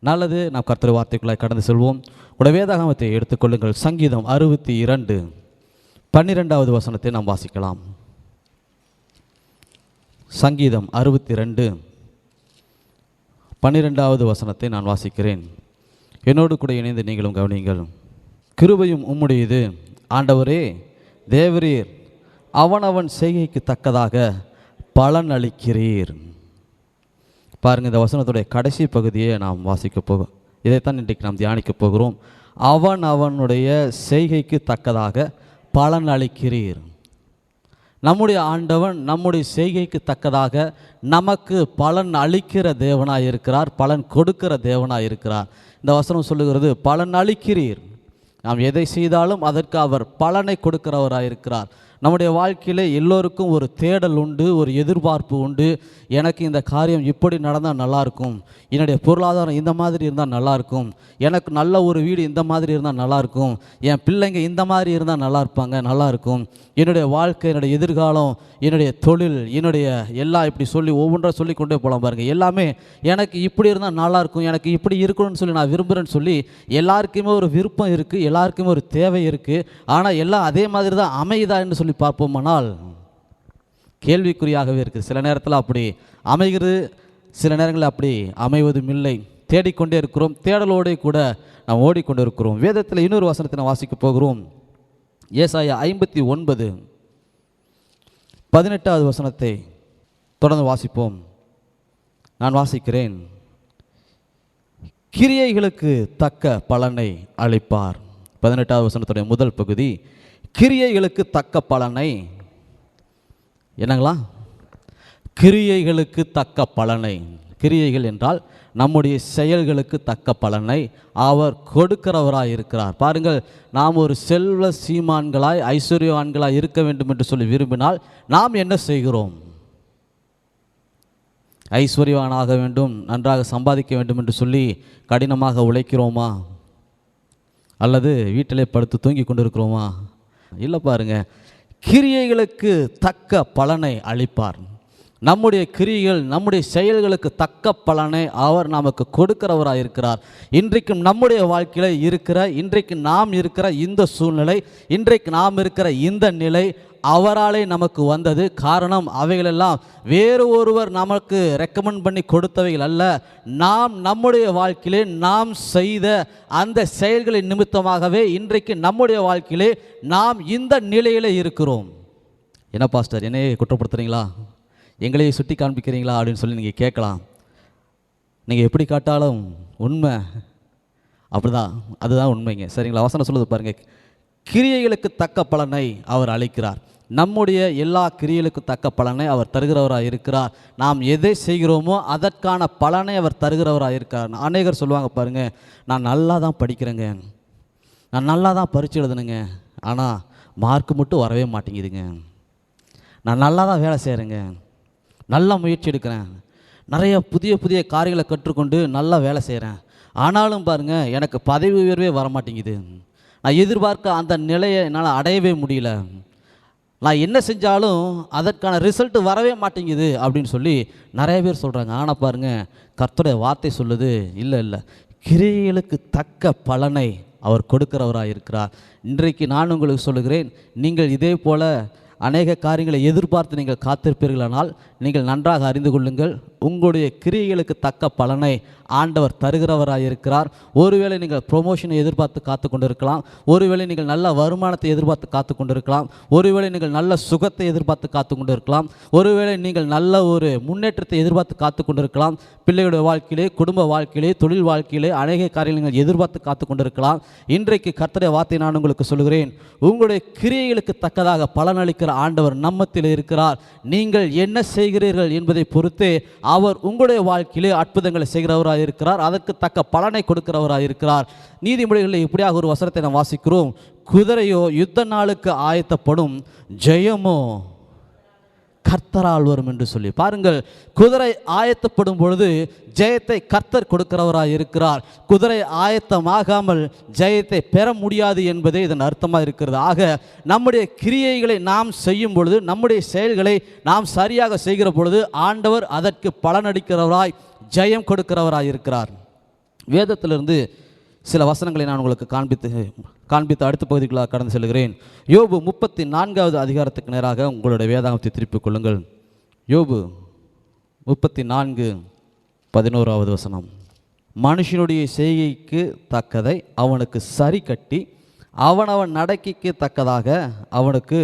நல்லது. நாம் கர்த்தருடைய வார்த்தைக்குள்ளாய் கடந்து செல்வோம். உடைய வேதாகமத்தை எடுத்துக்கொள்ளுங்கள். சங்கீதம் 62 12வது வசனத்தை நாம் வாசிக்கலாம். சங்கீதம் 62 12வது வசனத்தை நான் வாசிக்கிறேன். என்னோடு கூட இணைந்து நீங்களும் கவனியுங்கள். கிருபையும் உம்முடையது ஆண்டவரே, தேவரீர் அவனவன் செய்கைக்கு தக்கதாக பலன் அளிக்கிறீர். பாருங்கள், இந்த வசனத்துடைய கடைசி பகுதியை நாம் வாசிக்க போகிறோம். இதைத்தான் இன்றைக்கு நாம் தியானிக்க போகிறோம். அவனுடைய செய்கைக்கு தக்கதாக பலன் அளிக்கிறீர். நம்முடைய ஆண்டவன் நம்முடைய செய்கைக்கு தக்கதாக நமக்கு பலன் அளிக்கிற தேவனாக இருக்கிறார், பலன் கொடுக்கிற தேவனாக இருக்கிறார். இந்த வசனம் சொல்லுகிறது, பலன் அளிக்கிறீர். நாம் எதை செய்தாலும் அதற்கு அவர் பலனை கொடுக்கிறவராக இருக்கிறார். நம்முடைய வாழ்க்கையில் எல்லோருக்கும் ஒரு தேடல் உண்டு, ஒரு எதிர்பார்ப்பு உண்டு. எனக்கு இந்த காரியம் இப்படி நடந்தால் நல்லாயிருக்கும், என்னுடைய பொருளாதாரம் இந்த மாதிரி இருந்தால் நல்லாயிருக்கும், எனக்கு நல்ல ஒரு வீடு இந்த மாதிரி இருந்தால் நல்லாயிருக்கும், என் பிள்ளைங்க இந்த மாதிரி இருந்தால் நல்லா இருப்பாங்க, நல்லாயிருக்கும், என்னுடைய வாழ்க்கை, என்னுடைய எதிர்காலம், என்னுடைய தொழில், என்னுடைய எல்லாம் இப்படி சொல்லி ஒவ்வொன்றாக சொல்லி கொண்டே போகலாம். பாருங்கள், எல்லாமே எனக்கு இப்படி இருந்தால் நல்லாயிருக்கும், எனக்கு இப்படி இருக்கணும்னு சொல்லி நான் விரும்புகிறேன்னு சொல்லி எல்லாருக்குமே ஒரு விருப்பம் இருக்குது, எல்லாருக்குமே ஒரு தேவை இருக்குது. ஆனால் எல்லாம் அதே மாதிரி தான் அமையுதான்னு சொல்லி பார்ப்போமானால் கேள்விக்குறியாகவே இருக்குது. சில நேரத்தில் அப்படி அமைகிறது, சில நேரங்களில் அப்படி அமைவதும் இல்லை. தேடிக்கொண்டே இருக்கிறோம், தேடலோடு கூட நாம் ஓடிக்கொண்டு இருக்கிறோம். வேதத்தில் இன்னொரு வசனத்தை நாம் வாசிக்க போகிறோம். ஏசாயா 59 18வது வசனத்தை தொடர்ந்து வாசிப்போம். நான் வாசிக்கிறேன். கிரியைகளுக்கு தக்க பலனை அளிப்பார். 18வது வசனத்துடைய முதல் பகுதி, கிரியைகளுக்கு தக்க பலனை. என்னங்களா? கிரியைகளுக்கு தக்க பலனை. கிரியைகள் என்றால் நம்முடைய செயல்களுக்கு தக்க பலனை அவர் கொடுக்கிறவராய் இருக்கிறார். பாருங்கள், நாம் ஒரு செல்வ சீமான்களாய் ஐஸ்வர்யவான்களாய் இருக்க வேண்டும் என்று சொல்லி விரும்பினால் நாம் என்ன செய்கிறோம்? ஐஸ்வர்யவானாக வேண்டும், நன்றாக சம்பாதிக்க வேண்டும் என்று சொல்லி கடினமாக உழைக்கிறோமா? அல்லது வீட்டிலே படுத்து தூங்கி கொண்டிருக்கிறோமா? இல்லை. பாருங்க, கிரியைகளுக்கு தக்க பலனை அளிப்பார். நம்முடைய கிரியைகள், நம்முடைய செயல்களுக்கு தக்க பலனை அவர் நமக்கு கொடுக்கிறவராக இருக்கிறார். இன்றைக்கும் நம்முடைய வாழ்க்கையில் இருக்கிற, இன்றைக்கு நாம் இருக்கிற இந்த சூழ்நிலை, இன்றைக்கு நாம் இருக்கிற இந்த நிலை அவராலே நமக்கு வந்தது. காரணம், அவைகளெல்லாம் வேறு ஒருவர் நமக்கு ரெக்கமெண்ட் பண்ணி கொடுத்தவைகள் அல்ல. நாம் நம்முடைய வாழ்க்கையிலே நாம் செய்த அந்த செயல்களின் நிமித்தமாகவே இன்றைக்கு நம்முடைய வாழ்க்கையிலே நாம் இந்த நிலையில் இருக்கிறோம். என்ன பாஸ்டர், என்னையே குற்றப்படுத்துகிறீங்களா, எங்களையே சுட்டி காண்பிக்கிறீங்களா அப்படின்னு சொல்லி நீங்கள் கேட்கலாம். நீங்கள் எப்படி காட்டாலும் உண்மை அப்படிதான், அதுதான் உண்மைங்க. சரிங்களா? வசனம் சொல்லுது பாருங்கள், கிரியைகளுக்கு தக்க பலனை அவர் அளிக்கிறார். நம்முடைய எல்லா கிரியைகளுக்கு தக்க பலனை அவர் தருகிறவராக இருக்கிறார். நாம் எதை செய்கிறோமோ அதற்கான பலனை அவர் தருகிறவராக இருக்கிறார். அநேகர் சொல்லுவாங்க பாருங்கள், நான் நல்லா தான் படிக்கிறேங்க, நான் நல்லா தான் பரீட்சை எழுதுனுங்க, ஆனால் மார்க்கு மட்டும் வரவே மாட்டேங்குதுங்க. நான் நல்லா தான் வேலை செய்கிறேங்க, நல்லா முயற்சி எடுக்கிறேன், நிறைய புதிய புதிய காரியங்களை கற்றுக்கொண்டு நல்லா வேலை செய்கிறேன், ஆனாலும் பாருங்கள் எனக்கு பதவி உயர்வே வரமாட்டேங்குது, நான் எதிர்பார்க்க அந்த நிலையை என்னால் அடையவே முடியல, நான் என்ன செஞ்சாலும் அதற்கான ரிசல்ட்டு வரவே மாட்டேங்குது அப்படின்னு சொல்லி நிறைய பேர் சொல்கிறாங்க. ஆனால் பாருங்கள், கர்த்தருடைய வார்த்தை சொல்லுது, இல்லை, கிரியைகளுக்கு தக்க பலனை அவர் கொடுக்கிறவராக இருக்கிறார். இன்றைக்கு நான் உங்களுக்கு சொல்லுகிறேன், நீங்கள் இதே போல் அநேக காரியங்களை எதிர்பார்த்து நீங்கள் காத்திருப்பீர்களானால் நீங்கள் நன்றாக அறிந்து கொள்ளுங்கள், உங்களுடைய கிரியைகளுக்கு தக்க பலனை ஆண்டவர் தருகிறவராக இருக்கிறார். ஒருவேளை நீங்கள் ப்ரொமோஷனை எதிர்பார்த்து காத்து கொண்டிருக்கலாம், ஒருவேளை நீங்கள் நல்ல வருமானத்தை எதிர்பார்த்து காத்து கொண்டிருக்கலாம், ஒருவேளை நீங்கள் நல்ல சுகத்தை எதிர்பார்த்து காத்து கொண்டிருக்கலாம், ஒருவேளை நீங்கள் நல்ல ஒரு முன்னேற்றத்தை எதிர்பார்த்து காத்து கொண்டிருக்கலாம், பிள்ளைகளுடைய வாழ்க்கையிலே, குடும்ப வாழ்க்கையிலே, தொழில் வாழ்க்கையிலே அநேக காரியங்கள் நீங்கள் எதிர்பார்த்து காத்து கொண்டிருக்கலாம். இன்றைக்கு கர்த்தருடைய வார்த்தை நான் உங்களுக்கு சொல்கிறேன், உங்களுடைய கிரியைகளுக்கு தக்கதாக பலனளிக்கிற ஆண்டவர் நம்மத்தில் இருக்கிறார். நீங்கள் என்ன செய்கிறீர்கள் என்பதை பொறுத்து அவர் உங்களுடைய வாழ்க்கையிலே அற்புதங்களை செய்கிறவராக இருக்கிறார், அதற்கு தக்க பலனை கொடுக்கிறவராக இருக்கிறார். நீதிமொழிகளில் இப்படியாக ஒரு வசனத்தை நாம் வாசிக்கிறோம், குதிரையோ யுத்த நாளுக்கு ஆயத்தப்படும், ஜெயமோ கர்த்தரால் வரும் என்று சொல்லி. பாருங்கள், குதிரை ஆயத்தப்படும் பொழுது ஜெயத்தை கர்த்தர் கொடுக்கிறவராக இருக்கிறார். குதிரை ஆயத்தமாகாமல் ஜெயத்தை பெற முடியாது என்பதே இதன் அர்த்தமாக இருக்கிறது. ஆக நம்முடைய கிரியைகளை நாம் செய்யும் பொழுது, நம்முடைய செயல்களை நாம் சரியாக செய்கிற பொழுது ஆண்டவர் அதற்கு பலனளிக்கிறவராய், ஜெயம் கொடுக்கிறவராய் இருக்கிறார். வேதத்திலிருந்து சில வசனங்களை நான் உங்களுக்கு காண்பித்து அடுத்த பகுதிகளாக கடந்து செல்கிறேன். யோபு 34வது அதிகாரத்துக்கு நேராக உங்களுடைய வேதாகமத்தை திருப்பிக் கொள்ளுங்கள். யோபு 34:11 வசனம். மனுஷனுடைய செய்கைக்கு தக்கதை அவனுக்கு சரி கட்டி அவனவன் நடக்கைக்கு தக்கதாக அவனுக்கு.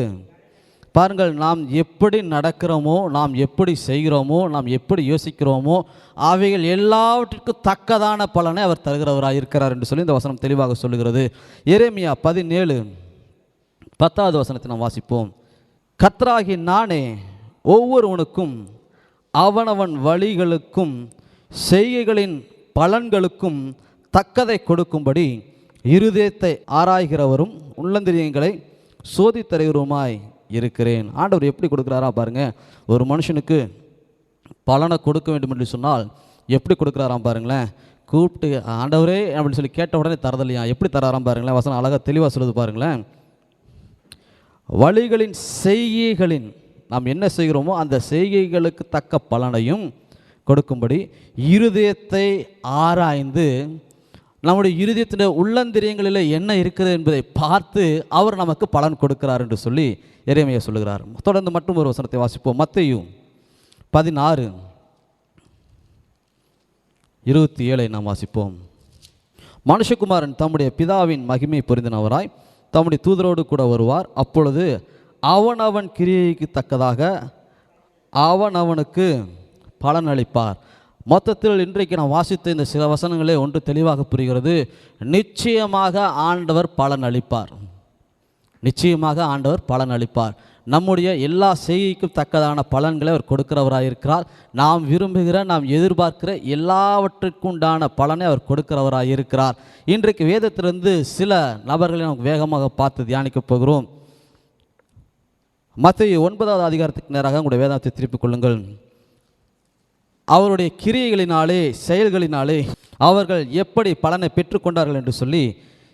பாருங்கள், நாம் எப்படி நடக்கிறோமோ, நாம் எப்படி செய்கிறோமோ, நாம் எப்படி யோசிக்கிறோமோ, அவைகள் எல்லாவற்றிற்கும் தக்கதான பலனை அவர் தருகிறவராக இருக்கிறார் என்று சொல்லி இந்த வசனம் தெளிவாக சொல்லுகிறது. எரேமியா 17:10 வசனத்தை நாம் வாசிப்போம். கர்த்தராகி நானே ஒவ்வொருவனுக்கும் அவனவன் வழிகளுக்கும் செய்கைகளின் பலன்களுக்கும் தக்கதை கொடுக்கும்படி இருதயத்தை ஆராய்கிறவரும் உள்ளந்திரியங்களை சோதித்தருகிறவருமாய் இருக்கிறேன். ஆண்டவர் எப்படி கொடுக்குறாரா பாருங்க. ஒரு மனுஷனுக்கு பலனை கொடுக்க வேண்டும் என்று சொன்னால் எப்படி கொடுக்குறாராம் பாருங்களேன். கூப்பிட்டு ஆண்டவரே அப்படின்னு சொல்லி கேட்ட உடனே தரதில்லையா, எப்படி தராராம் பாருங்களேன். வசனம் அழகாக தெளிவாக சொல்லுது பாருங்களேன். வழிகளின் செய்கைகளின், நாம் என்ன செய்கிறோமோ அந்த செய்கைகளுக்கு தக்க பலனையும் கொடுக்கும்படி இருதயத்தை ஆராய்ந்து நம்முடைய இருதயத்தின் உள்ளந்திரியங்களில் என்ன இருக்குது என்பதை பார்த்து அவர் நமக்கு பலன் கொடுக்கிறார் என்று சொல்லி எரேமியா சொல்லுகிறார். தொடர்ந்து மட்டும் ஒரு வசனத்தை வாசிப்போம். மத்தேயு 16:27 நாம் வாசிப்போம். மனுஷகுமாரன் தம்முடைய பிதாவின் மகிமை பொருந்தினவராய் தம்முடைய தூதரோடு கூட வருவார். அப்பொழுது அவனவன் கிரியைக்கு தக்கதாக அவனவனுக்கு பலன் அளிப்பார். மொத்தத்தில் இன்றைக்கு நான் வாசித்த இந்த சில வசனங்களே ஒன்று தெளிவாக புரிகிறது. நிச்சயமாக ஆண்டவர் பலன் அளிப்பார். நிச்சயமாக ஆண்டவர் பலன் அளிப்பார். நம்முடைய எல்லா செய்கைக்கும் தக்கதான பலன்களை அவர் கொடுக்கிறவராக இருக்கிறார். நாம் விரும்புகிற, நாம் எதிர்பார்க்கிற எல்லாவற்றுக்கும் உண்டான பலனை அவர் கொடுக்கிறவராக இருக்கிறார். இன்றைக்கு வேதத்திலிருந்து சில நபர்களை நமக்கு வேகமாக பார்த்து தியானிக்க போகிறோம். மத்தேயு 9வது அதிகாரத்துக்கு நேராக உங்களுடைய வேதத்தை திருப்பிக் கொள்ளுங்கள். அவருடைய கிரியைகளினாலே, செயல்களினாலே அவர்கள் எப்படி பலனை பெற்றுக்கொண்டார்கள் என்று சொல்லி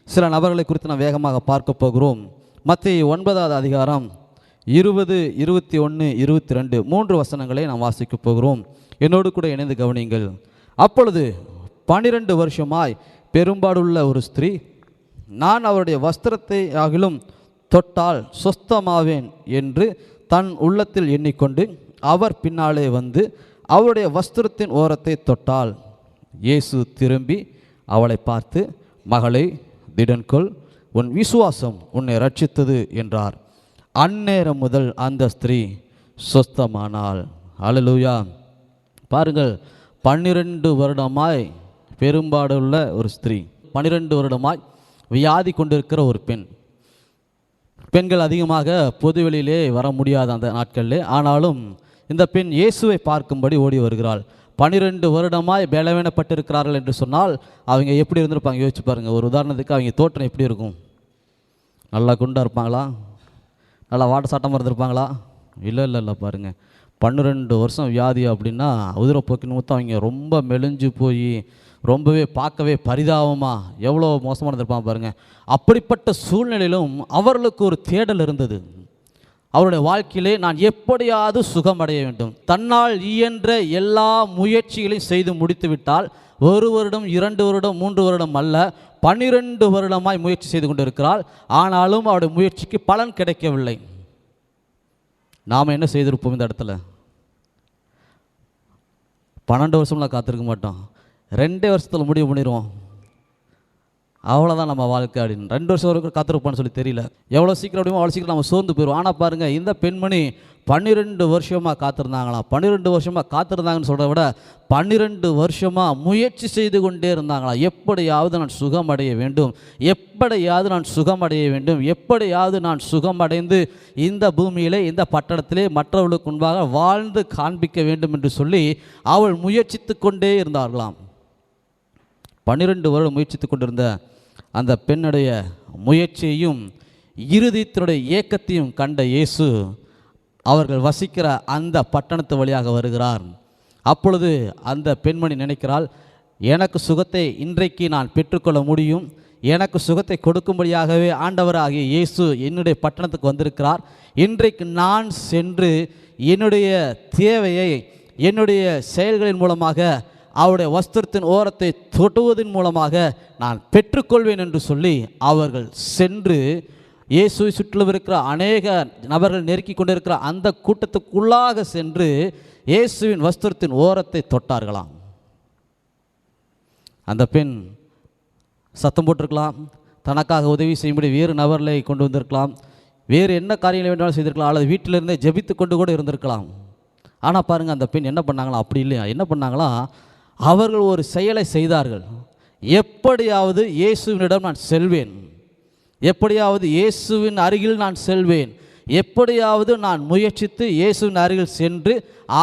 சில நபர்களை குறித்து நாம் வேகமாக பார்க்க போகிறோம். மத்தேயு 9வது அதிகாரம் 20, 21, 22 3 வசனங்களை நாம் வாசிக்க போகிறோம். என்னோடு கூட இணைந்து கவனியுங்கள். அப்பொழுது 12 வருஷமாய் பெரும்பாடுள்ள ஒரு ஸ்திரீ, நான் அவருடைய வஸ்திரத்தை ஆகிலும் தொட்டால் சொஸ்தமாவேன் என்று தன் உள்ளத்தில் எண்ணிக்கொண்டு அவர் பின்னாலே வந்து அவருடைய வஸ்திரத்தின் ஓரத்தை தொட்டாள். இயேசு திரும்பி அவளை பார்த்து, மகளே, திடன்கொள், உன் விசுவாசம் உன்னை ரட்சித்தது என்றார். அந்நேரம் முதல் அந்த ஸ்திரீ சொஸ்தமானாள். அல்லேலூயா. பாருங்கள், 12 வருடமாய் பெரும்பாடுள்ள ஒரு ஸ்திரீ, 12 வருடமாய் வியாதி கொண்டிருக்கிற ஒரு பெண். பெண்கள் அதிகமாக பொதுவெளியிலே வர முடியாத அந்த நாட்களிலே, ஆனாலும் இந்த பெண் இயேசுவை பார்க்கும்படி ஓடி வருகிறாள். 12 வருடமாய் பலவீனப்பட்டிருக்கிறார்கள் என்று சொன்னால் அவங்க எப்படி இருந்திருப்பாங்க யோசிச்சு பாருங்கள். ஒரு உதாரணத்துக்கு அவங்க தோற்றம் எப்படி இருக்கும்? நல்லா குண்டாக இருப்பாங்களா? நல்லா வாட்ட சாட்டமாக இருந்திருப்பாங்களா? இல்லை பாருங்கள், 12 வருஷம் வியாதி அப்படின்னா உதிரப்போக்கு நிமித்தம் அவங்க ரொம்ப மெலிஞ்சு போய் ரொம்பவே பார்க்கவே பரிதாபமாக எவ்வளோ மோசமாக இருந்திருப்பாங்க பாருங்கள். அப்படிப்பட்ட சூழ்நிலையிலும் அவர்களுக்கு ஒரு தேடல் இருந்தது. அவருடைய வாழ்க்கையிலே நான் எப்படியாவது சுகமடைய வேண்டும். தன்னால் இயன்ற எல்லா முயற்சிகளையும் செய்து முடித்து விட்டால் 1 வருடம் 2 வருடம் 3 வருடம் அல்ல, 12 வருடமாய் முயற்சி செய்து கொண்டு இருக்கிறாள். ஆனாலும் அவருடைய முயற்சிக்கு பலன் கிடைக்கவில்லை. நாம் என்ன செய்திருப்போம்? இந்த இடத்துல 12 வருஷம்லாம் காத்திருக்க மாட்டோம். 2 வருஷத்தில் முடிவு பண்ணிடுவோம். அவ்வளோதான் நம்ம வாழ்க்கை அப்படின்னு. 2 வருஷம் வரைக்கும் காத்திருப்பான்னு சொல்லி தெரியல. எவ்வளோ சீக்கிரம் முடியுமோ அவ்வளோ சீக்கிரம் நம்ம சோர்ந்து போயிடுவோம். ஆனால் பாருங்கள், இந்த பெண்மணி 12 வருஷமாக காத்திருந்தாங்களாம். 12 வருஷமாக காத்திருந்தாங்கன்னு சொல்கிறத விட 12 வருஷமாக முயற்சி செய்து கொண்டே இருந்தாங்களாம். எப்படியாவது நான் சுகமடைய வேண்டும், எப்படியாவது நான் சுகமடைய வேண்டும், எப்படியாவது நான் சுகமடைந்து இந்த பூமியிலே, இந்த பட்டணத்திலே மற்றவர்களுக்கு முன்பாக வாழ்ந்து காண்பிக்க வேண்டும் என்று சொல்லி அவள் முயற்சித்து கொண்டே இருந்தார்களாம். 12 வருடம் முயற்சித்து கொண்டிருந்த அந்த பெண்ணுடைய முயற்சியையும் இருதயத்தினுடைய ஏக்கத்தையும் கண்ட இயேசு அவர்கள் வசிக்கிற அந்த பட்டணத்து வழியாக வருகிறார். அப்பொழுது அந்த பெண்மணி நினைக்கிறாள், எனக்கு சுகத்தை இன்றைக்கு நான் பெற்றுக்கொள்ள முடியும், எனக்கு சுகத்தை கொடுக்கும்படியாகவே ஆண்டவராகிய இயேசு என்னுடைய பட்டணத்துக்கு வந்திருக்கிறார். இன்றைக்கு நான் சென்று என்னுடைய தேவையை என்னுடைய செயல்களின் மூலமாக அவருடைய வஸ்திரத்தின் ஓரத்தை தொடுவதன் மூலமாக நான் பெற்றுக்கொள்வேன் என்று சொல்லி அவர்கள் சென்று இயேசுவை சுற்றிலும் இருக்கிற அநேக நபர்கள் நெருக்கி கொண்டிருக்கிற அந்த கூட்டத்துக்குள்ளாக சென்று இயேசுவின் வஸ்திரத்தின் ஓரத்தை தொட்டார்களாம். அந்த பெண் சத்தம் போட்டிருக்கலாம், தனக்காக உதவி செய்யும்படி வேறு நபர்களை கொண்டு வந்திருக்கலாம், வேறு என்ன காரியங்களை வேண்டாலும் செய்திருக்கலாம், அல்லது வீட்டிலிருந்தே ஜெபித்து கொண்டு கூட இருந்திருக்கலாம். ஆனால் பாருங்கள், அந்த பெண் என்ன பண்ணாங்களா? அப்படி இல்லையா, என்ன பண்ணாங்களா? அவர்கள் ஒரு செயலை செய்தார்கள். எப்படியாவது இயேசுவினிடம் நான் செல்வேன், எப்படியாவது இயேசுவின் அருகில் நான் செல்வேன், எப்படியாவது நான் முயற்சித்து இயேசுவின் அருகில் சென்று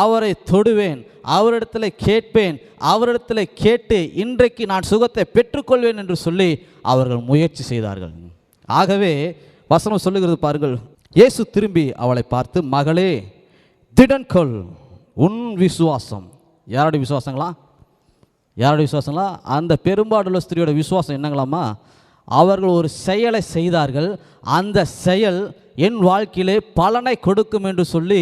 அவரை தொடுவேன், அவரிடத்தில் கேட்பேன், அவரிடத்தில் கேட்டு இன்றைக்கு நான் சுகத்தை பெற்றுக்கொள்வேன் என்று சொல்லி அவர்கள் முயற்சி செய்தார்கள். ஆகவே வசனம் சொல்லுகிறது பாருங்கள், இயேசு திரும்பி அவளை பார்த்து, மகளே திடன்கொள், உன் விசுவாசம். யாருடைய விசுவாசங்களா? யாருடைய விசுவாசங்களா? அந்த பெரும்பாடுள்ள ஸ்திரியோட விசுவாசம் என்னங்களாமா? அவர்கள் ஒரு செயலை செய்தார்கள், அந்த செயல் என் வாழ்க்கையிலே பலனை கொடுக்கும் என்று சொல்லி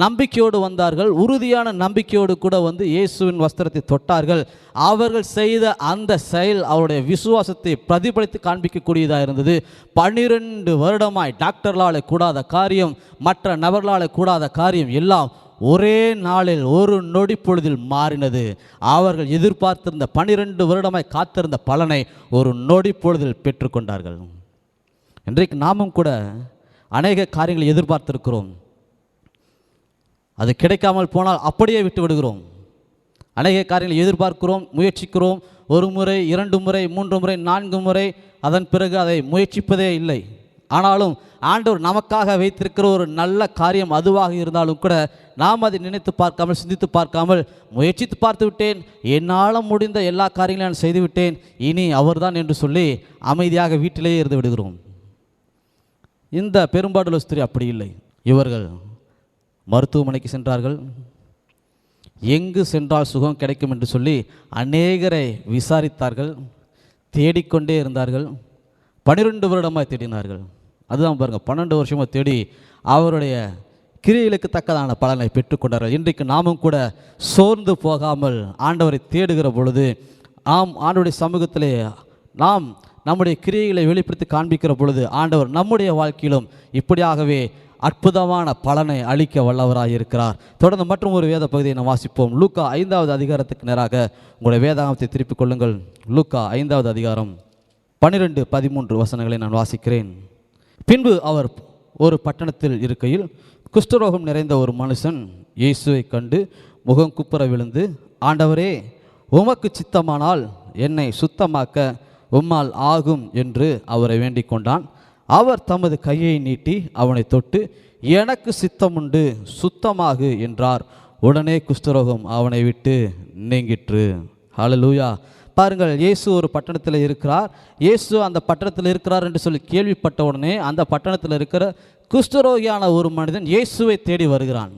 நம்பிக்கையோடு வந்தார்கள். உறுதியான நம்பிக்கையோடு கூட வந்து இயேசுவின் வஸ்திரத்தை தொட்டார்கள். அவர்கள் செய்த அந்த செயல் அவருடைய விசுவாசத்தை பிரதிபலித்து காண்பிக்கக்கூடியதாக இருந்தது. 12 வருடமாய் டாக்டர்களால் கூடாத காரியம், மற்ற நபர்களால் கூடாத காரியம் எல்லாம் ஒரே நாளில் ஒரு நொடி பொழுதில் மாறினது. அவர்கள் எதிர்பார்த்திருந்த 12 வருடமாய் காத்திருந்த பலனை ஒரு நொடி பொழுதில் பெற்றுக்கொண்டார்கள். இன்றைக்கு நாமும் கூட அநேக காரியங்களை எதிர்பார்த்திருக்கிறோம், அது கிடைக்காமல் போனால் அப்படியே விட்டு விடுகிறோம். அநேக காரியங்களை எதிர்பார்க்கிறோம், முயற்சிக்கிறோம், 1 முறை 2 முறை 3 முறை 4 முறை, அதன் பிறகு அதை முயற்சிப்பதே இல்லை. ஆனாலும் ஆண்டவர் நமக்காக வைத்திருக்கிற ஒரு நல்ல காரியம் அதுவாக இருந்தாலும் கூட நாம் அதை நினைத்து பார்க்காமல், சிந்தித்து பார்க்காமல், முயற்சித்து பார்த்து விட்டேன், என்னால் முடிந்த எல்லா காரியங்களையும் நான் செய்துவிட்டேன், இனி அவர்தான் என்று சொல்லி அமைதியாக வீட்டிலேயே இருந்து விடுகிறோம். இந்த பெரும்பாடுள்ள ஸ்திரீ அப்படி இல்லை. இவர்கள் மருத்துவமனைக்கு சென்றார்கள். எங்கு சென்றால் சுகம் கிடைக்கும் என்று சொல்லி அநேகரை விசாரித்தார்கள், தேடிக்கொண்டே இருந்தார்கள். 12 வருடமாக தேடினார்கள். அதுதான் பாருங்கள், 12 வருஷமாக தேடி அவருடைய கிரியைகளுக்கு தக்கதான பலனை பெற்றுக்கொண்டார்கள். இன்றைக்கு நாமும் கூட சோர்ந்து போகாமல் ஆண்டவரை தேடுகிற பொழுது, ஆண்டவருடைய சமூகத்திலே நாம் நம்முடைய கிரியைகளை வெளிப்படுத்தி காண்பிக்கிற பொழுது ஆண்டவர் நம்முடைய வாழ்க்கையிலும் இப்படியாகவே அற்புதமான பலனை அளிக்க வல்லவராக இருக்கிறார். தொடர்ந்து மற்றும் ஒரு வேத பகுதியை நாம் வாசிப்போம். லூக்கா 5வது அதிகாரத்துக்கு நேராக உங்களுடைய வேதாகமத்தை திருப்பிக் கொள்ளுங்கள். லூக்கா 5வது அதிகாரம் 12-13 வசனங்களை நான் வாசிக்கிறேன். பின்பு அவர் ஒரு பட்டணத்தில் இருக்கையில் குஷ்டரோகம் நிறைந்த ஒரு மனுஷன் இயேசுவை கண்டு முகம் குப்புற விழுந்து, ஆண்டவரே, உமக்கு சித்தமானால் என்னை சுத்தமாக்க உம்மால் ஆகும் என்று அவரை வேண்டிக் கொண்டான். அவர் தமது கையை நீட்டி அவனை தொட்டு, எனக்கு சித்தமுண்டு, சுத்தமாகு என்றார். உடனே குஷ்டரோகம் அவனை விட்டு நீங்கிற்று. ஹல்லேலூயா. பாருங்கள், இயேசு ஒரு பட்டணத்தில் இருக்கிறார். இயேசு அந்த பட்டணத்தில் இருக்கிறார் என்று சொல்லி கேள்விப்பட்ட உடனே அந்த பட்டணத்தில் இருக்கிற குஷ்டரோகியான ஒரு மனிதன் இயேசுவை தேடி வருகிறான்.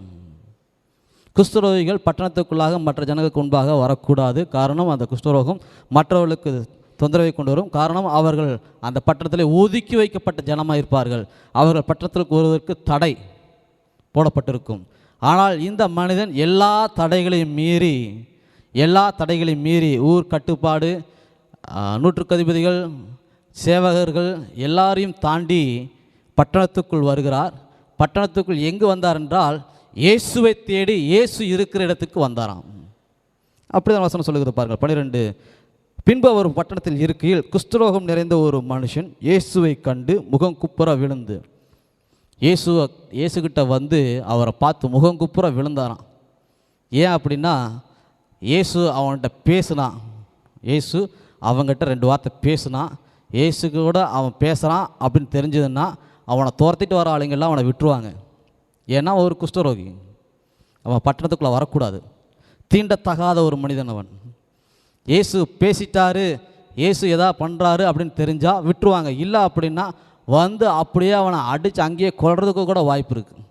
குஷ்டரோகிகள் பட்டணத்துக்குள்ளாக மற்ற ஜனங்களுக்கு முன்பாக வரக்கூடாது. காரணம், அந்த குஷ்டரோகம் மற்றவர்களுக்கு தொந்தரவை கொண்டு வரும். காரணம், அவர்கள் அந்த பட்டணத்தில் ஒதுக்கி வைக்கப்பட்ட ஜனமாக இருப்பார்கள். அவர்கள் பட்டணத்திற்கு வருவதற்கு தடை போடப்பட்டிருக்கும். ஆனால் இந்த மனிதன் எல்லா தடைகளையும் மீறி ஊர் கட்டுப்பாடு, நூற்றுக்கு அதிபதிகள், சேவகர்கள் எல்லாரையும் தாண்டி பட்டணத்துக்குள் வருகிறார். பட்டணத்துக்குள் எங்கு வந்தார் என்றால் இயேசுவை தேடி இயேசு இருக்கிற இடத்துக்கு வந்தாராம். அப்படிதான் வசனம் சொல்லுகிறது பாருங்கள் 12. பின்பு அவர் பட்டணத்தில் இருக்கையில் குஷ்டரோகம் நிறைந்த ஒரு மனுஷன் இயேசுவை கண்டு முகம் குப்புற விழுந்து, இயேசுகிட்ட வந்து அவரை பார்த்து முகம் குப்புற விழுந்தாராம். ஏன் அப்படின்னா, இயேசு அவன்கிட்ட பேசுனான். இயேசு அவங்ககிட்ட 2 வார்த்தை பேசுனான். இயேசு கூட அவன் பேசுகிறான் அப்படின்னு தெரிஞ்சதுன்னா அவனை துரத்திட்டு வர ஆளுங்கள்லாம் அவனை விட்டுருவாங்க. ஏன்னா ஒரு குஷ்டரோகி, அவன் பட்டணத்துக்குள்ளே வரக்கூடாது, தீண்டத்தகாத ஒரு மனிதன் அவன். இயேசு பேசிட்டாரு, இயேசு எதா பண்ணுறாரு அப்படின்னு தெரிஞ்சால் விட்டுருவாங்க. இல்லை அப்படின்னா வந்து அப்படியே அவனை அடித்து அங்கேயே கொல்றதுக்கு கூட வாய்ப்பு இருக்குது,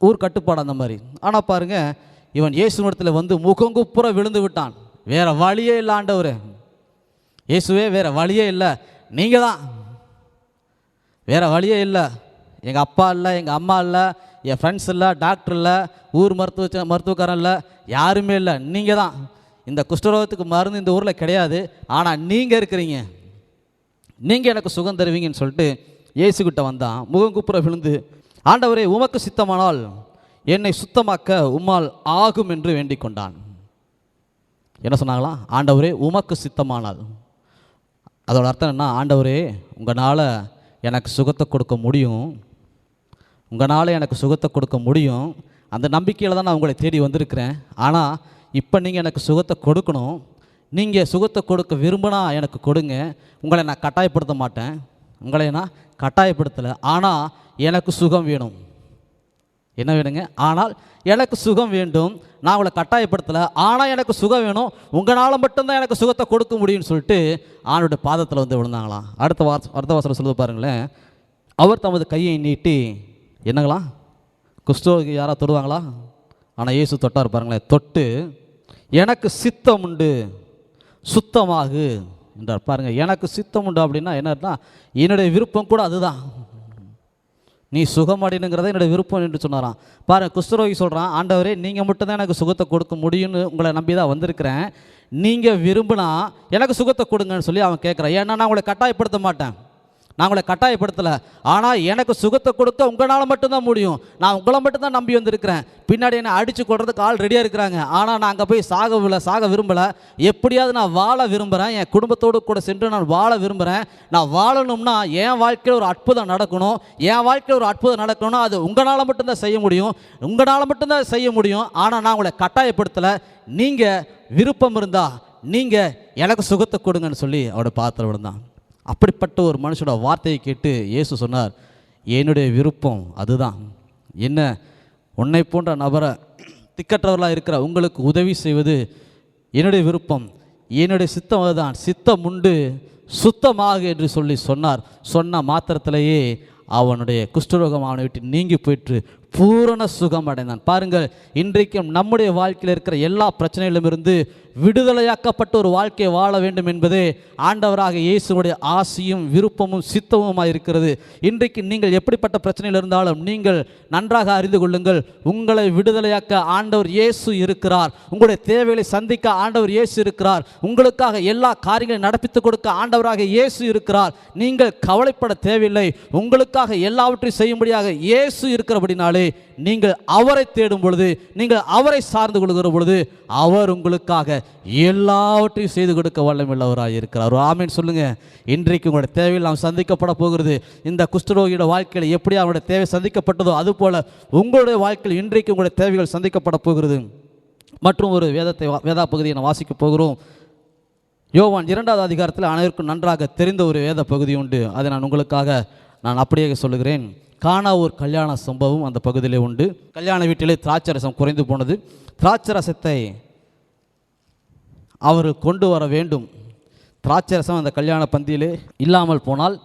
ஊர் கட்டுப்பாடு அந்த மாதிரி. ஆனால் பாருங்கள், இவன் இயேசுவிடத்தில் வந்து முகங்குப்புற விழுந்து விட்டான். வேறு வழியே இல்லை ஆண்டவரே, இயேசுவே வேறு வழியே இல்லை, நீங்கள் தான், வேறு வழியே இல்லை. எங்கள் அப்பா இல்லை, எங்கள் அம்மா இல்லை, என் ஃப்ரெண்ட்ஸ் இல்லை, டாக்டர் இல்லை, ஊர் மருத்துவக்காரன் இல்லை, யாருமே இல்லை, நீங்கள் தான். இந்த குஷ்டரோகத்துக்கு மருந்து இந்த ஊரில் கிடையாது, ஆனால் நீங்கள் இருக்கிறீங்க, நீங்கள் எனக்கு சுகம் தருவீங்கன்னு சொல்லிட்டு இயேசுக்கிட்ட வந்தான். முகங்குப்புற விழுந்து, ஆண்டவரே உமக்கு சித்தமானால் என்னை சுத்தமாக்க உம்மால் ஆகும் என்று வேண்டிக் கொண்டான். என்ன சொன்னாங்களாம்? ஆண்டவரே உமக்கு சித்தமானால். அதோட அர்த்தம் என்ன? ஆண்டவரே உங்களால் எனக்கு சுகத்தை கொடுக்க முடியும், உங்களால் எனக்கு சுகத்தை கொடுக்க முடியும். அந்த நம்பிக்கையில் தான் நான் உங்களை தேடி வந்திருக்கிறேன். ஆனால் இப்போ நீங்கள் எனக்கு சுகத்தை கொடுக்கணும். நீங்கள் சுகத்தை கொடுக்க விரும்பினா எனக்கு கொடுங்க. உங்களை நான் கட்டாயப்படுத்த மாட்டேன், உங்களை நான் கட்டாயப்படுத்தலை. ஆனால் எனக்கு சுகம் வேணும். என்ன வேணுங்க? ஆனால் எனக்கு சுகம் வேண்டும். நான் உங்களை கட்டாயப்படுத்தலை, ஆனால் எனக்கு சுகம் வேணும். உங்களால் மட்டும்தான் எனக்கு சுகத்தை கொடுக்க முடியும்னு சொல்லிட்டு ஆணுடைய பாதத்தில் வந்து விழுந்தாங்களாம். அடுத்த வாசலை சொல்லுது பாருங்களேன். அவர் தமது கையை நீட்டி, என்னங்களா குஷ்டரோகி யாராவது தொடுவாங்களா? ஆனால் இயேசு தொட்டார் பாருங்களேன். தொட்டு, எனக்கு சித்தம் உண்டு சுத்தமாகு என்றார். பாருங்கள், எனக்கு சித்தம் உண்டு அப்படின்னா என்னன்னா, என்னுடைய விருப்பம் கூட அதுதான், நீ சுகமடைனுங்கிறத என்னுடைய விருப்பம் என்று சொன்னாராம். பாருங்கள், குஷ்டரோகி சொல்கிறான், ஆண்டவரே நீங்கள் மட்டும்தான் எனக்கு சுகத்தை கொடுக்க முடியும்னு உங்களை நம்பி தான் வந்திருக்கிறேன், நீங்கள் விரும்பினா எனக்கு சுகத்தை கொடுங்கன்னு சொல்லி அவன் கேட்குறான். ஏன்னா நான் உங்களை கட்டாயப்படுத்த மாட்டேன், நான் உங்களை கட்டாயப்படுத்தலை, ஆனால் எனக்கு சுகத்தை கொடுக்க உங்களால் மட்டும்தான் முடியும். நான் உங்களை மட்டும்தான் நம்பி வந்திருக்கிறேன். பின்னாடி என்னை அடித்து கொள்றதுக்கு ஆள் ரெடியாக இருக்கிறாங்க. ஆனால் நான் அங்கே போய் சாக விரும்பலை. எப்படியாவது நான் வாழ விரும்புகிறேன். என் குடும்பத்தோடு கூட சென்று நான் வாழ விரும்புகிறேன். நான் வாழணும்னா என் வாழ்க்கையில் ஒரு அற்புதம் நடக்கணும். என் வாழ்க்கையில் ஒரு அற்புதம் நடக்கணும்னா அது உங்களால் மட்டும்தான் செய்ய முடியும், உங்களால் மட்டும்தான் செய்ய முடியும். ஆனால் நான் உங்களை கட்டாயப்படுத்தலை. நீங்கள் விருப்பம் இருந்தால் நீங்கள் எனக்கு சுகத்தை கொடுங்கன்னு சொல்லி அவரோட பாத்திரம் விழுந்தான். அப்படிப்பட்ட ஒரு மனுஷனோட வார்த்தையை கேட்டு இயேசு சொன்னார், என்னுடைய விருப்பம் அதுதான். என்ன, உன்னை போன்ற நபரை திக்கற்றவர்களாக இருக்கிற உங்களுக்கு உதவி செய்வது என்னுடைய விருப்பம், என்னுடைய சித்தம் அதுதான். சித்தம் உண்டு சுத்தமாக என்று சொல்லி சொன்னார். சொன்ன மாத்திரத்திலேயே அவனுடைய குஷ்டரோகம் அவனை விட்டு நீங்கி போயிட்டு பூரண சுகம் அடைந்தான். பாருங்கள், இன்றைக்கும் நம்முடைய வாழ்க்கையில் இருக்கிற எல்லா பிரச்சனைகளிலுமிருந்து விடுதலையாக்கப்பட்ட ஒரு வாழ்க்கையை வாழ வேண்டும் என்பதே ஆண்டவராக இயேசுடைய ஆசையும் விருப்பமும் சித்தமுமாக இருக்கிறது. இன்றைக்கு நீங்கள் எப்படிப்பட்ட பிரச்சனையில் இருந்தாலும் நீங்கள் நன்றாக அறிந்து கொள்ளுங்கள், உங்களை விடுதலையாக்க ஆண்டவர் இயேசு இருக்கிறார். உங்களுடைய தேவைகளை சந்திக்க ஆண்டவர் இயேசு இருக்கிறார். உங்களுக்காக எல்லா காரியங்களையும் நடப்பித்துக் கொடுக்க ஆண்டவராக இயேசு இருக்கிறார். நீங்கள் கவலைப்பட தேவையில்லை. உங்களுக்காக எல்லாவற்றையும் செய்யும்படியாக இயேசு இருக்கிறபடினாலே நீங்கள் அவரை தேடும் பொழுது, நீங்கள் அவரை சார்ந்து கொள்கிற பொழுது அவர் உங்களுக்காக எல்லாவற்றையும் செய்து கொடுக்க வல்லமையுள்ளவராக இருக்கிறார். ஆமென் சொல்லுங்க. இன்றைக்கு உங்களுடைய தேவையில் நாம் சந்திக்கப்பட போகிறது. இந்த குஷ்டரோகியோட வாழ்க்கையில் எப்படி அவருடைய தேவை சந்திக்கப்பட்டதோ அதுபோல உங்களுடைய வாழ்க்கையில் இன்றைக்கு உங்களுடைய தேவைகள் சந்திக்கப்பட போகிறது. மற்றும் ஒரு வேதா பகுதியை நான் வாசிக்க போகிறோம். யோவான் 2வது அதிகாரத்தில் அனைவருக்கும் நன்றாக தெரிந்த ஒரு வேத பகுதி உண்டு. அதை நான் உங்களுக்காக அப்படியே சொல்லுகிறேன். காணா ஒரு கல்யாண சம்பவம் அந்த பகுதியிலே உண்டு. கல்யாண வீட்டிலே திராட்சை ரசம் குறைந்து போனது. திராட்சை ரசத்தை அவர்கள் கொண்டு வர வேண்டும். திராட்சை ரசம் அந்த கல்யாண பந்தியிலே இல்லாமல் போனால்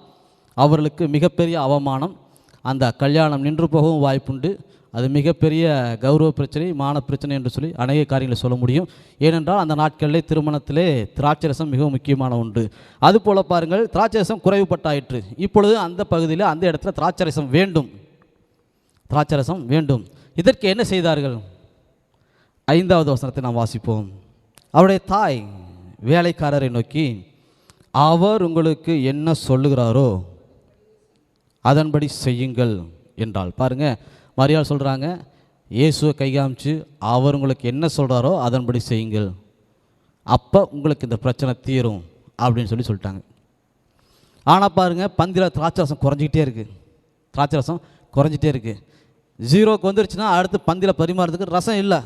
அவர்களுக்கு மிகப்பெரிய அவமானம், அந்த கல்யாணம் நின்று போகவும் வாய்ப்புண்டு. அது மிகப்பெரிய கௌரவ பிரச்சனை, மான பிரச்சனை என்று சொல்லி அநேக காரியங்களை சொல்ல முடியும். ஏனென்றால் அந்த நாட்களிலே திருமணத்திலே திராட்சை ரசம் மிகவும் முக்கியமான ஒன்று. அதுபோல் பாருங்கள், திராட்சை ரசம் குறைவுபட்டாயிற்று. இப்பொழுது அந்த பகுதியில் அந்த இடத்துல திராட்சை ரசம் வேண்டும், திராட்சை ரசம் வேண்டும். இதற்கு என்ன செய்தார்கள்? 5வது வசனத்தை நாம் வாசிப்போம். அவருடைய தாய் வேலைக்காரரை நோக்கி, அவர் உங்களுக்கு என்ன சொல்லுகிறாரோ அதன்படி செய்யுங்கள் என்றாள். பாருங்கள், மரியாள் சொல்கிறாங்க, இயேசுவை கை காமிச்சு அவர் உங்களுக்கு என்ன சொல்கிறாரோ அதன்படி செய்யுங்கள், அப்போ உங்களுக்கு இந்த பிரச்சனை தீரும் அப்படின்னு சொல்லிட்டாங்க. ஆனால் பாருங்கள், பந்தியில் திராட்சை ரசம் குறைஞ்சிக்கிட்டே இருக்குது, திராட்சை ரசம் குறைஞ்சிட்டே இருக்குது. 0க்கு வந்துருச்சுன்னா அடுத்து பந்தியில் பரிமாறதுக்கு ரசம் இல்லை.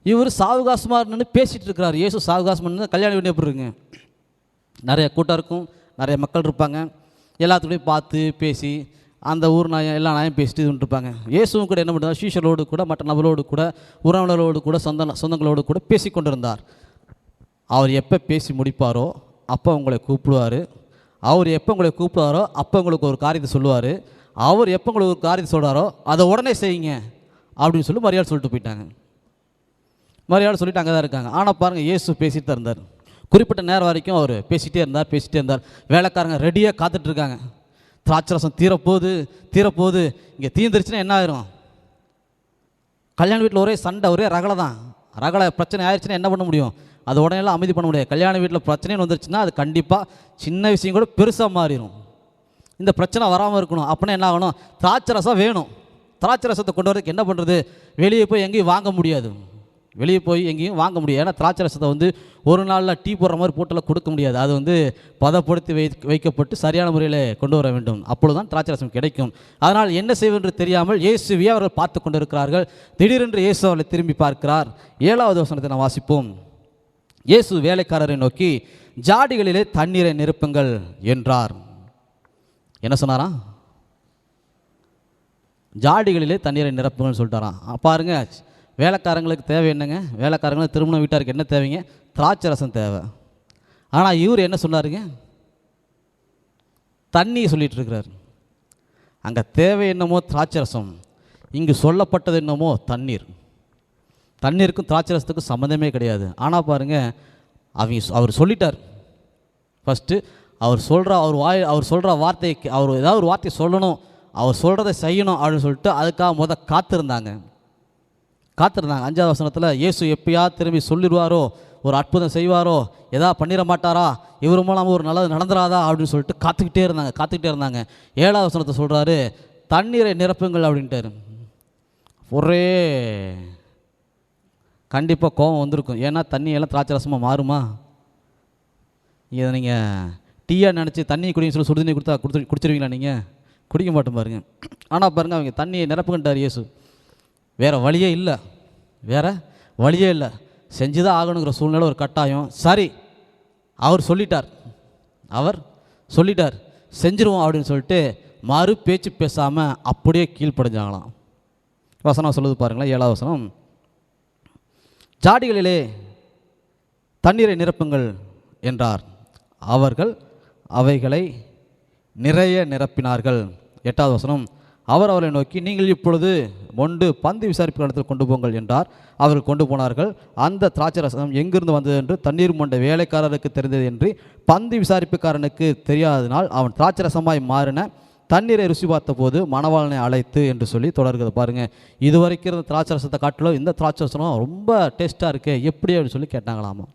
இவர் சாவகாசமாக நின்று பேசிகிட்டு இருக்கிறார். இயேசு சாவகாசமாக நின்று கல்யாணம் வீடு எப்படி இருக்குங்க, நிறைய கூட்டம் இருக்கும், நிறைய மக்கள் இருப்பாங்க, எல்லாத்துக்கூடையும் பார்த்து பேசி அந்த ஊர் நாயம் எல்லா நாயம் பேசிட்டு இருப்பாங்க. இயேசுவும் கூட என்ன பண்ணுறாரு, சீஷரோடு கூட மற்ற நபரோடு கூட உறவினரோடு கூட சொந்தங்களோடு கூட பேசி கொண்டிருந்தார். அவர் எப்போ பேசி முடிப்பாரோ அப்போ உங்களை கூப்பிடுவார். அவர் எப்போ உங்களை கூப்பிடுவாரோ அப்போ உங்களுக்கு ஒரு காரியத்தை சொல்லுவார். அவர் எப்போ உங்களுக்கு ஒரு காரியத்தை சொல்கிறாரோ அதை உடனே செய்யுங்க அப்படின்னு சொல்லி மரியாதை சொல்லிட்டு போயிட்டாங்க. மரியாதை சொல்லிட்டு அங்கே தான் இருக்காங்க. ஆனால் பாருங்கள், இயேசு பேசிட்டு தான் இருந்தார். குறிப்பிட்ட நேரம் வரைக்கும் அவர் பேசிகிட்டே இருந்தார். வேலைக்காரங்க ரெடியாக காத்துட்ருக்காங்க. திராட்சை ரசம் தீரப்போகுது, இங்கே தீந்துருச்சுன்னா என்ன ஆயிரும்? கல்யாண வீட்டில் ஒரே சண்டை, ஒரே ரகலை தான். ரகலை பிரச்சனை ஆயிடுச்சுன்னா என்ன பண்ண முடியும்? அது உடனேலாம் அமைதி பண்ண முடியாது. கல்யாண வீட்டில் பிரச்சனைன்னு வந்துருச்சுன்னா அது கண்டிப்பாக சின்ன விஷயம் கூட பெருசாக மாறிடும். இந்த பிரச்சனை வராமல் இருக்கணும் அப்படின்னா என்ன ஆகணும்? திராட்சை ரசம் வேணும். திராட்சை ரசத்தை கொண்டு வரதுக்கு என்ன பண்ணுறது? வெளியே போய் எங்கேயும் வாங்க முடியாது. வெளியே போய் எங்கேயும் வாங்க முடியாது. ஏன்னா திராட்சை ரசத்தை வந்து ஒரு நாளில் டீ போடுற மாதிரி போட்டெல்லாம் கொடுக்க முடியாது. அது வந்து பதப்படுத்தி வைக்கப்பட்டு சரியான முறையில் கொண்டு வர வேண்டும். அப்பொழுது தான் திராட்சை ரசம் கிடைக்கும். அதனால் என்ன செய்வென்று தெரியாமல் இயேசுவே அவர்கள் பார்த்து கொண்டு இருக்கிறார்கள். திடீரென்று இயேசு அவர்களை திரும்பி பார்க்கிறார். 7வது வசனத்தை நான் வாசிப்போம். இயேசு வேலைக்காரரை நோக்கி, ஜாடிகளிலே தண்ணீரை நிரப்புங்கள் என்றார். என்ன சொன்னாரா? ஜாடிகளிலே தண்ணீரை நிரப்புங்கள்னு சொல்லிட்டாராம். பாருங்க, வேலைக்காரங்களுக்கு தேவை என்னங்க? வேலைக்காரங்களுக்கு திருமண வீட்டாருக்கு என்ன தேவைங்க? திராட்சை ரசம் தேவை. ஆனால் இவர் என்ன சொன்னாருங்க? தண்ணியை சொல்லிட்டு இருக்கிறார். அங்கே தேவை என்னமோ திராட்சை ரசம், இங்கு சொல்லப்பட்டது என்னமோ தண்ணீர். தண்ணீருக்கும் திராட்சை ரசத்துக்கும் சம்மந்தமே கிடையாது. ஆனால் பாருங்கள், அவர் சொல்லிட்டார். ஃபஸ்ட்டு அவர் சொல்கிற வார்த்தைக்கு அவர் ஏதாவது ஒரு வார்த்தை சொல்லணும், அவர் சொல்கிறத செய்யணும் அப்படின்னு சொல்லிட்டு அதுக்காக காத்திருந்தாங்க. 5வது வசனத்தில் இயேசு எப்பயாவது திரும்பி சொல்லிடுவாரோ, ஒரு அற்புதம் செய்வாரோ, எதாவது பண்ணிட மாட்டாரா, இவர் மூலமாக ஒரு நல்லது நடந்துடாதா அப்படின்னு சொல்லிட்டு காத்துக்கிட்டே இருந்தாங்க. 7வது வசனத்தை சொல்கிறாரு, தண்ணீரை நிரப்புங்கள் அப்படின்ட்டாரு. ஒரே கண்டிப்பாக கோபம் வந்திருக்கும். ஏன்னா தண்ணியெல்லாம் திராட்சை ரசமாக மாறுமா? இதை நீங்கள் டீயாக நினச்சி தண்ணி குடின்னு சொல்லி சுடுதண்ணி குடிச்சிருவீங்களா? நீங்கள் குடிக்க மாட்டோம் பாருங்க. ஆனால் பாருங்கள், அவங்க தண்ணியை நிரப்புகின்றார் இயேசு. வேறு வழியே இல்லை, செஞ்சு தான் ஆகணுங்கிற சூழ்நிலை, ஒரு கட்டாயம். சரி, அவர் சொல்லிட்டார் செஞ்சிருவோம் அப்படின்னு சொல்லிட்டு மறு பேச்சு பேசாமல் அப்படியே கீழ்ப்படைஞ்சாங்களாம். வசனம் சொல்லுது பாருங்களேன், 7வது வசனம். ஜாடிகளிலே தண்ணீரை நிரப்புங்கள் என்றார். அவர்கள் அவைகளை நிறைய நிரப்பினார்கள். 8வது வசனம். அவர் அவரை நோக்கி, நீங்கள் இப்பொழுது மொண்டு பந்தி விசாரிப்பு இடத்தில் கொண்டு போங்கள் என்றார். அவர்கள் கொண்டு போனார்கள். அந்த திராட்சை ரசம் எங்கிருந்து வந்தது என்று தண்ணீர் மொண்ட வேலைக்காரருக்கு தெரிந்தது என்று பந்தி விசாரிப்புக்காரனுக்கு தெரியாததினால் அவன் திராட்சை ரசமாய் மாறின தண்ணீரை ருசி பார்த்த போது மணவாளனை அழைத்து என்று சொல்லி தொடர்கிறது. பாருங்கள், இது வரைக்கும் இருந்த திராட்சை ரசத்தை காட்டிலும் இந்த திராட்சை ரசம் ரொம்ப டேஸ்ட்டாக இருக்குது, எப்படி அப்படின்னு சொல்லி கேட்டாங்களாமா.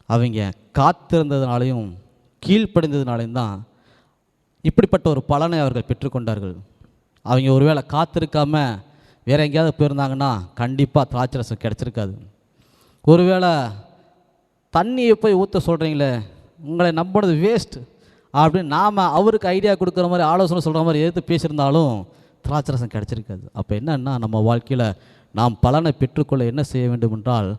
அவங்க காத்திருந்ததுனாலையும் கீழ்ப்படைந்ததுனாலையும் தான் இப்படிப்பட்ட ஒரு பலனை அவர்கள் பெற்றுக்கொண்டார்கள். அவங்க ஒருவேளை காத்திருக்காம வேற எங்கேயாவது போயிருந்தாங்கன்னா கண்டிப்பாக திராட்சை ரசம் கிடச்சிருக்காது. ஒருவேளை தண்ணியை போய் ஊற்ற சொல்கிறீங்களே, உங்களை நம்பினது வேஸ்ட் அப்படின்னு நாம் அவருக்கு ஐடியா கொடுக்குற மாதிரி, ஆலோசனை சொல்கிற மாதிரி எதிர்த்து பேசியிருந்தாலும் திராட்சை ரசம் கிடச்சிருக்காது. அப்போ என்னன்னா, நம்ம வாழ்க்கையில் நாம் பலனை பெற்றுக்கொள்ள என்ன செய்ய வேண்டும் என்றால்,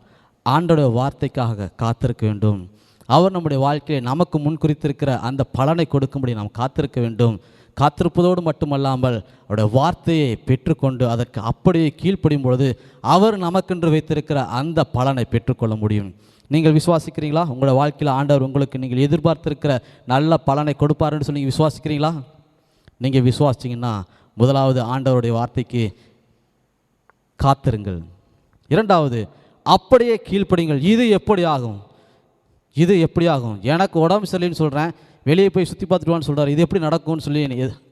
ஆண்டோடைய வார்த்தைக்காக காத்திருக்க வேண்டும். அவர் நம்முடைய வாழ்க்கையை நமக்கு முன் குறித்திருக்கிற அந்த பலனை கொடுக்கும்படி நாம் காத்திருக்க வேண்டும். காத்திருப்பதோடு மட்டுமல்லாமல் அவருடைய வார்த்தையை பெற்றுக்கொண்டு அதற்கு அப்படியே கீழ்ப்படியும் பொழுது அவர் நமக்கென்று வைத்திருக்கிற அந்த பலனை பெற்றுக்கொள்ள முடியும். நீங்கள் விசுவாசிக்கிறீங்களா? உங்களோட வாழ்க்கையில் ஆண்டவர் உங்களுக்கு நீங்கள் எதிர்பார்த்திருக்கிற நல்ல பலனை கொடுப்பாருன்னு சொல்லி நீங்கள் விசுவாசிக்கிறீங்களா? நீங்கள் விசுவாசிச்சிங்கன்னா முதலாவது ஆண்டவருடைய வார்த்தைக்கு காத்திருங்கள். 2வது அப்படியே கீழ்ப்படிங்கள். இது எப்படி ஆகும்? எனக்கு உடம்பு சரியில்லைன்னு சொல்கிறேன், வெளியே போய் சுற்றி பார்த்துட்டுவான்னு சொல்கிறார், இது எப்படி நடக்கும்னு சொல்லி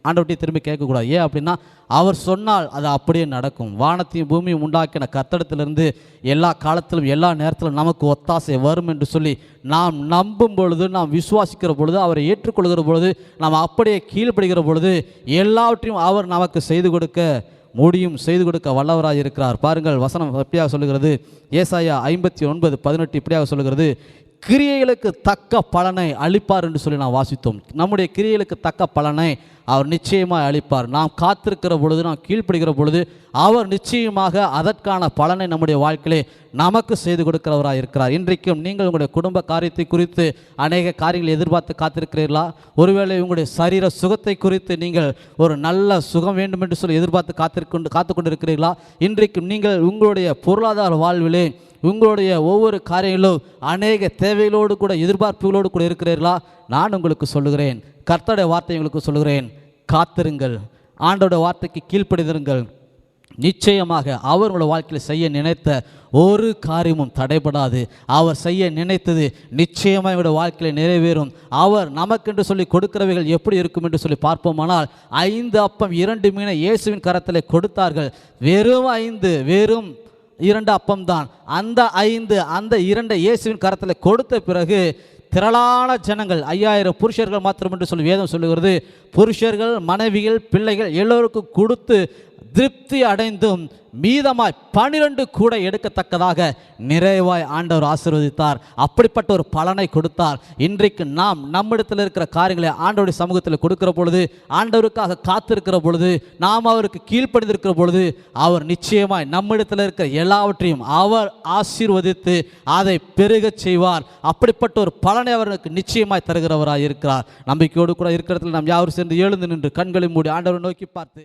ஆண்டவர்கிட்ட திரும்பி கேட்கக்கூடாது. ஏன் அப்படின்னா, அவர் சொன்னால் அது அப்படியே நடக்கும். வானத்தையும் பூமியும் உண்டாக்கின கர்த்தரிடத்திலிருந்து எல்லா காலத்திலும் எல்லா நேரத்திலும் நமக்கு ஒத்தாசை வரும் என்று சொல்லி நாம் நம்பும் பொழுது, நாம் விசுவாசிக்கிற பொழுது, அவரை ஏற்றுக்கொள்கிற பொழுது, நாம் அப்படியே கீழ்ப்படுகிற பொழுது எல்லாவற்றையும் அவர் நமக்கு செய்து கொடுக்க வல்லவராக இருக்கிறார். பாருங்கள், வசனம் எப்படியாக சொல்லுகிறது? ஏசாயா 59:18 இப்படியாக சொல்லுகிறது, கிரியைகளுக்கு தக்க பலனை அளிப்பார் என்று சொல்லி நாம் வாசித்தோம். நம்முடைய கிரியைகளுக்கு தக்க பலனை அவர் நிச்சயமாக அளிப்பார். நாம் காத்திருக்கிற பொழுது, நாம் கீழ்ப்படுகிற பொழுது அவர் நிச்சயமாக அதற்கான பலனை நம்முடைய வாழ்க்கையிலே நமக்கு செய்து கொடுக்கிறவராக இருக்கிறார். இன்றைக்கும் நீங்கள் உங்களுடைய குடும்ப காரியத்தை குறித்து அநேக காரியங்களை எதிர்பார்த்து காத்திருக்கிறீர்களா? ஒருவேளை உங்களுடைய சரீர சுகத்தை குறித்து நீங்கள் ஒரு நல்ல சுகம் வேண்டும் என்று சொல்லி எதிர்பார்த்து காத்து கொண்டிருக்கிறீர்களா? இன்றைக்கும் நீங்கள் உங்களுடைய பொருளாதார வாழ்விலே, உங்களுடைய ஒவ்வொரு காரியங்களும் அநேக தேவைகளோடு கூட, எதிர்பார்ப்புகளோடு கூட இருக்கிறீர்களா? நான் உங்களுக்கு சொல்லுகிறேன், கர்த்தருடைய வார்த்தை உங்களுக்கு சொல்லுகிறேன், காத்திருங்கள், ஆண்டோட வார்த்தைக்கு கீழ்ப்படிந்திருங்கள். நிச்சயமாக அவர் உங்களுடைய வாழ்க்கையில் செய்ய நினைத்த ஒரு காரியமும் தடைபடாது. அவர் செய்ய நினைத்தது நிச்சயமாக என்னுடைய வாழ்க்கையில் நிறைவேறும். அவர் நமக்கென்று சொல்லி கொடுக்கிறவைகள் எப்படி இருக்கும் என்று சொல்லி பார்ப்போமானால், 5 அப்பம் 2 மீனை இயேசுவின் கரத்தில் கொடுத்தார்கள். வெறும் 2 அப்பம்தான். அந்த 5 அந்த 2 இயேசுவின் கரத்தில் கொடுத்த பிறகு திரளான ஜனங்கள் 5000 புருஷர்கள் மாத்திரம் என்று சொல்லி வேதம் சொல்லுகிறது. புருஷர்கள், மனைவிகள், பிள்ளைகள் எல்லோருக்கும் கொடுத்து திருப்தி அடைந்தும் மீதமாய் 12 கூட எடுக்கத்தக்கதாக நிறைவாய் ஆண்டவர் ஆசீர்வதித்தார். அப்படிப்பட்ட ஒரு பலனை கொடுத்தார். இன்றைக்கு நாம் நம்மிடத்தில் இருக்கிற காரியங்களை ஆண்டவருடைய சமூகத்தில் கொடுக்கிற பொழுது, ஆண்டவருக்காக காத்திருக்கிற பொழுது, நாம் அவருக்கு கீழ்ப்படிந்திருக்கிற பொழுது, அவர் நிச்சயமாய் நம்மிடத்தில் இருக்கிற எல்லாவற்றையும் அவர் ஆசீர்வதித்து அதை பெருகச் செய்வார். அப்படிப்பட்ட ஒரு பலனை அவருக்கு நிச்சயமாய் தருகிறவராக இருக்கிறார். நம்பிக்கையோடு கூட இருக்கிற இடத்துல நாம் யாரும் சேர்ந்து எழுந்து நின்று கண்களை மூடி ஆண்டவரை நோக்கி பார்த்து